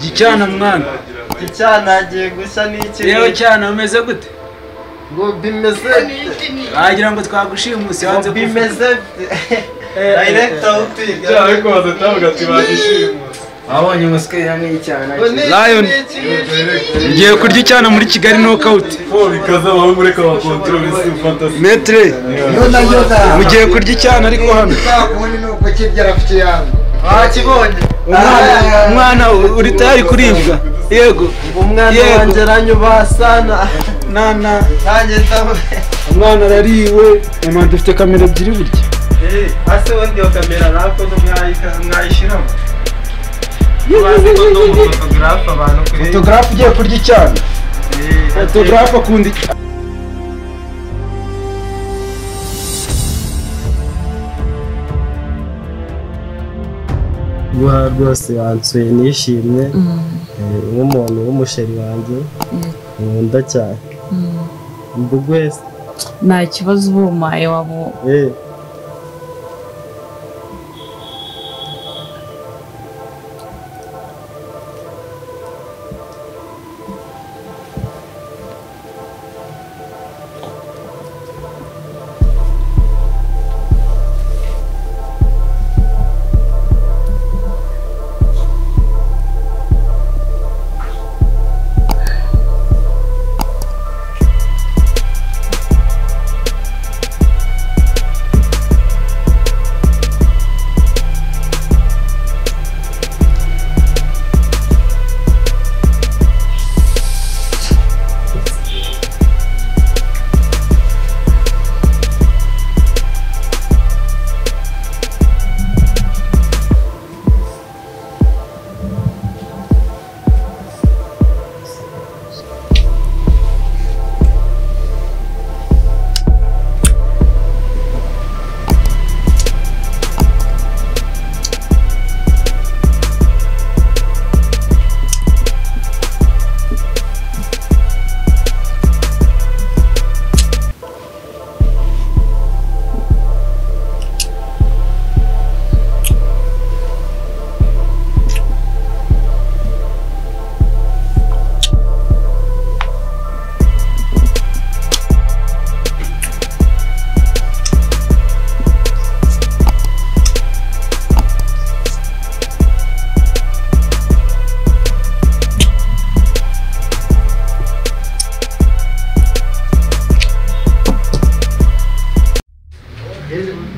Gicyana mwana. Gicyana agiye gusa n'iki? Yewe cyana umeze gute? Ngo bimeze. Wagira ngo twagushimusi hanze ko bimeze. Director upiga. Cyane ko bazatavuga ati bagishimusi. Abonye umusike yange cyane. Lion. Ugiye kurya icyana muri Kigali knockout. Bikaza aho mureka ba control isi fantasy. Metre. Mugiye kurya icyana ariko hano. Ubundi nuko kirya rafiki yange. Kibonye. Umwana uri tayari kuribwa. Yego. Umwana wanjye aranyubaha sana. Nana. Nanjye ndawe. Umwana arariwe. Mama dufite kamera ebyiri burya. Ase wundi yo kamera nako mwayishiramo. Bazi ko ndo photographe abantu kuri. Photographe ugiye kurya icyana. Photographe akundi. Guha rwose wansuye nishimye nk'umuntu w'umusheri wanjye nkunda cyane mbugwese nta kibazo ubumaye wabo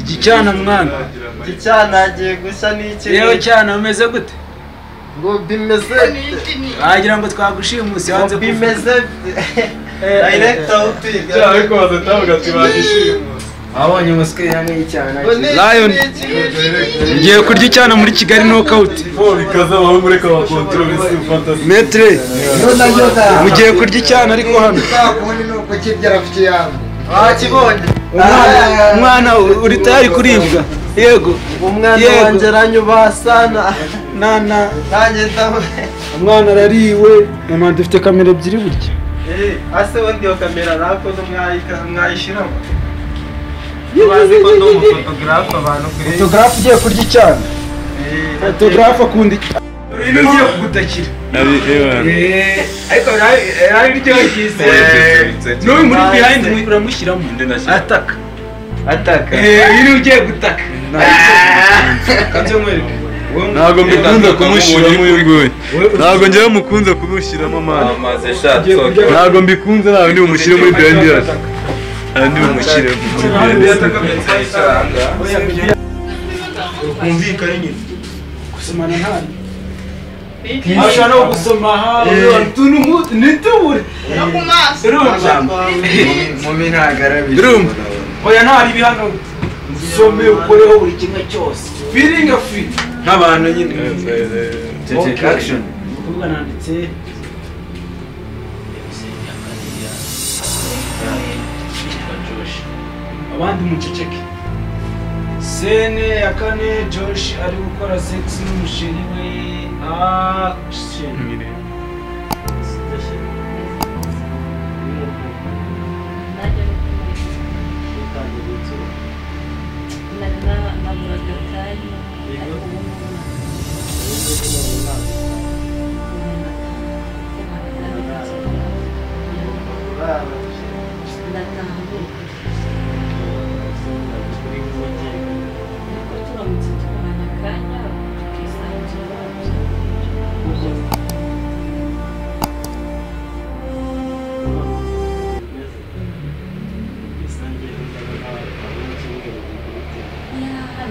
Gicyana mwana. Gicyana agiye gusa n'iki? Yewe cyana umeze gute? Ngo bimeze. Wagira ngo twagushimusi hanze ko bimeze. Director upiga. Cyane ko bazatavuga ati bagishimusi. Abonye umusike yange cyane. Lion. Ugiye kurya icyana muri Kigali knockout. Bikaza aho mureka ba control isi fantasy. Metre. Mugiye kurya icyana ariko hano. Ubundi nuko kirya rafiki yange. Kibonye. Umwana uri tayari kuribwa. Yego. Umwana wanjye aranyubaha sana. Nana. Nanjye ndawe. Umwana arariwe. Mama dufite kamera ebyiri burya. Ase wundi yo kamera nako mwayishiramo. Bazi ko ndo photographe abantu kuri. Photographe ugiye kurya icyana. Photographe akundi. Ino ngiye kugutakira. Ariko ari ryo cyise. No muri behind uramushyiramo. Ataka. Ino ugiye gutaka. Kanze mwereke. Ntabwo mbikunze kumushyiramo uyu nguyu. Ntabwo njyewe mukunze kumushyiramo amana. Ntabwo mbikunze nawe ndi bumushyire muri behind yacu. Ndi bumushyire muri behind yacu. Kumvikana nyine. Gusomana ntari. Ashana no gusoma ha tuntu nitubure. No kumaso. Mumi ntagarabiye. Oya ntari bihano. Some ukoreho buri kimwe cyose. Feeling of free. Nk'abantu nyine. Take action. Kuvuga nanditse. Abandi muceceke. Sene ya kane Josh ari gukora sex n'umusheri we. Action.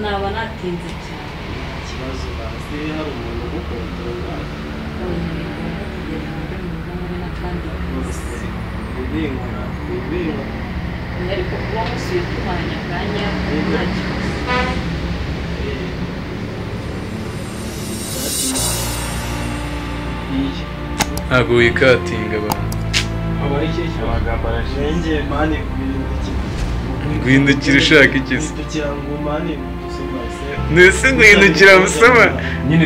naba natinze cyane ikibazo basi hari umuntu ugukontorora ariko kuba musuye tumaranye akanya nta kibazo ntabwo wikatinga abantu habaye iki amagambo arashengeye mani guhindukira ushaka iki se guhindukira ngo mani gusoma ndetse guhindukira musoma nyine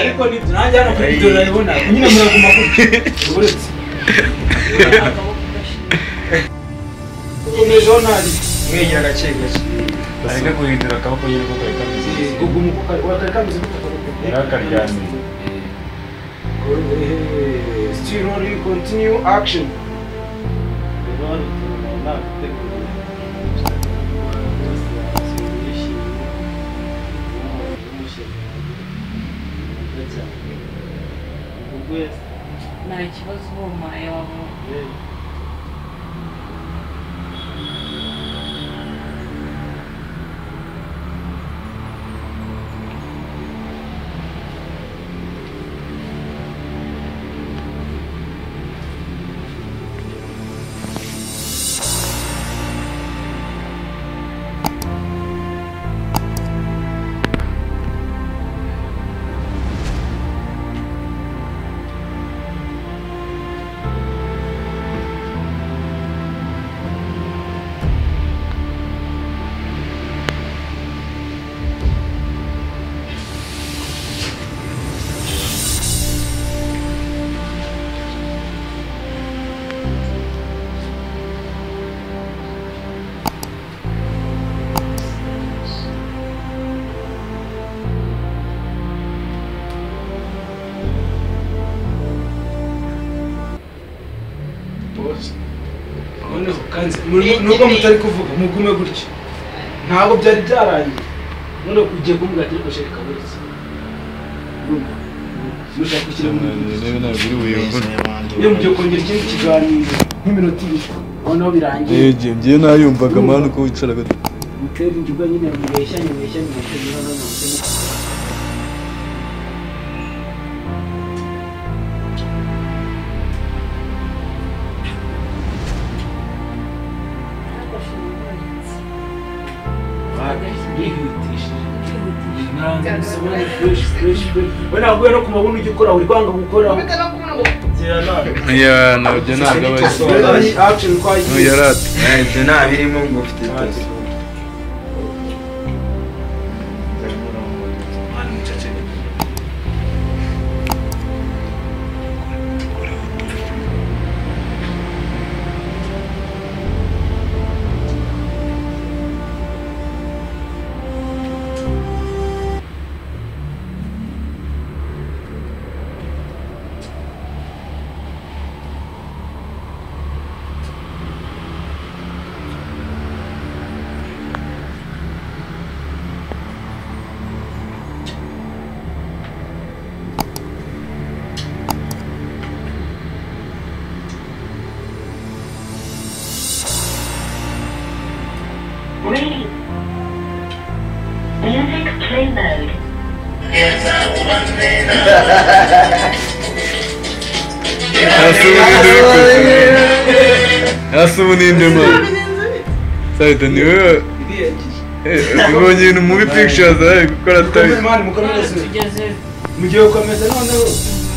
ariko nibyo nanjye hano kuri video urabibona nyine muraguma gutya uretse ukomejeho ntari mwegera agace gake bareka guhindura akaboko nyine ko kari kameze ubwo umufuka wakari kameze Yarakaryamye. Still only continue action. nta kibazo ubumaye wabo nubwo mutari kuvuga mugume gutya ntabwo byari byarangiye none ugiye kumbwira ati reka sheka buretse mushaka gushyira mu iyo mugiye kongera ikindi kiganiro nk'iminota ibiri noneho birangiye ngiye nayumvaga mani uko wicaraga mutera injuga nyine mubeshyanye ntabwo no ku mabuno ujya ukora uri kwanga gukora nabyo ntabwo aba yarata ibyo nta birimo ngo ufite Music play mode. Asubuninde mani Saita ni wewe ubonye ibintu muri pictures ari gukora tabi mugiye gukomeza noneho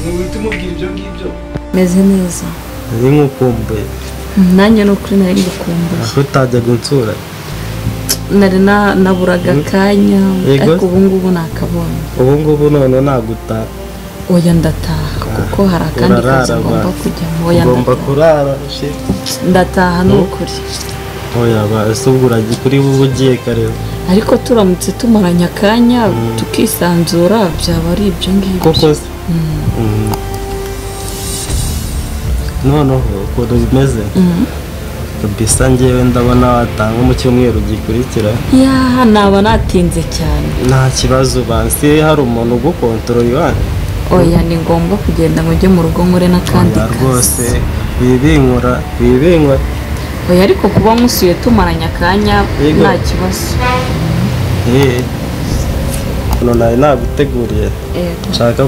muhita umubwira ibyo ngibyo meze neza ari nk'ukumbuye nanjye no kuri nari ngukumbuye aho utajyaga unsura nari naburaga akanya ariko ubu ngubu nakabonye ubu ngubu none nagutaha oya ndataha kuko hari akandi kazi ngomba kujyamo oya ugomba kurara ndataha ni ukuri oya ese ubwo uragiye kuri wowe ugiye kare ariko turamutse tumaranye akanya tukisanzura byaba ari ibyo ngibyo koko se noneho ukuntu bimeze kabisa njyewe ndabona watanga mu cyumweru gikurikira ya naba natinze cyane nta kibazo bansi hari umuntu ugukontorora iwanyu oya ni ngombwa kugenda ngo ujye mu rugo nkore n'akandi kazi rwose wibinkora oya ariko kuba musuye tumaranye akanya nta kibazo none naguteguriye nshaka